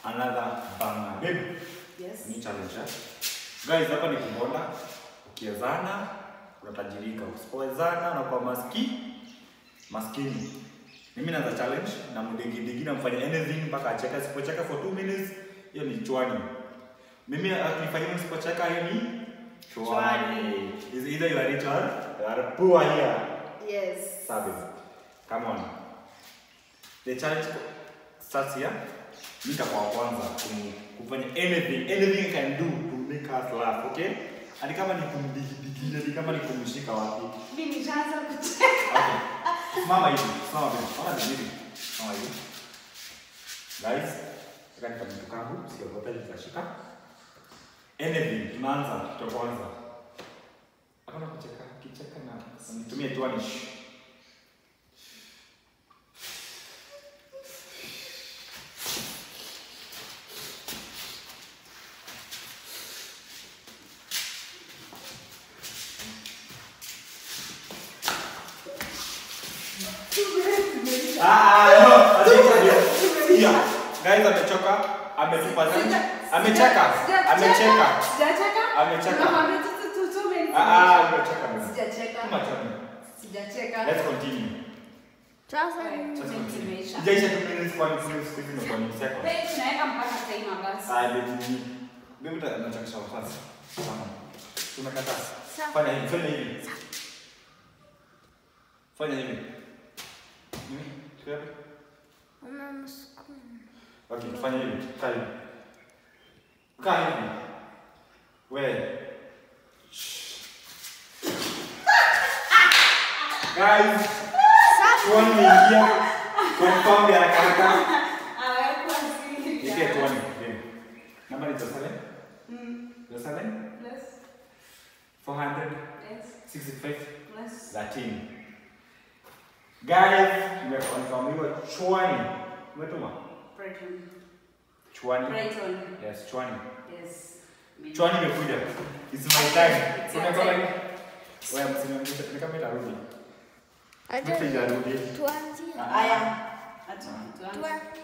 another banger. Babe. Yes. Ni challenge. Guys, hapa ni kumbona. Ukiezana unatajirika. Usipowezana unakuwa maskini. Mimi naanza challenge na mdegi namfanya anything mpaka acheka. Sipocheka for 2 minutes, hiyo ni chwani. Mimi akifanya sipocheka hiyo ni chwani. Is either you are rich or you are poor here. Yes. Sabi. Come on. The challenge starts here. Nitakuwa kwanza kufanya anything I can do to make us laugh, okay? Hadi kama ni kumdigi, hadi kama ni kumshika wapi. Mimi nishaanza kucheka. Okay. Mama hivi, sawa baby. Mama hivi. Mama hivi. Guys, sasa kama tukangu, siogopa nitashika. Anything, tunaanza, tutaanza. Hakuna kucheka, kicheka na nitumie tuanish. Guys, amechoka, ametupa nani? Amecheka. Amecheka. Sijacheka. Sijacheka. Let's continue. Sijaisha 2 minutes kwa nini kwa nini second. Wewe tunaweka mpaka timer basi. Mimi nataka kwanza. Sawa. Tunakata. Fanya hivi. Fanya hivi. Clear? Okay, fanya hivi. Kaa hivi. Wewe. Guys, tuone ingia. Confirm ya kaka. Nikie tuone. Namba ni 7? 7? Plus 400. yes 65 plus 13. Guys, tumekonfirmiwa chwani. Umetuma? Brighton. Chwani. Brighton. Yes, chwani. Yes. Chwani imekuja. It's my time. Tunakona hivi. Wewe msimamisha ni kama itarudi. Aje. Tuanzie. Tuanzie. Aya. Acha tuanze.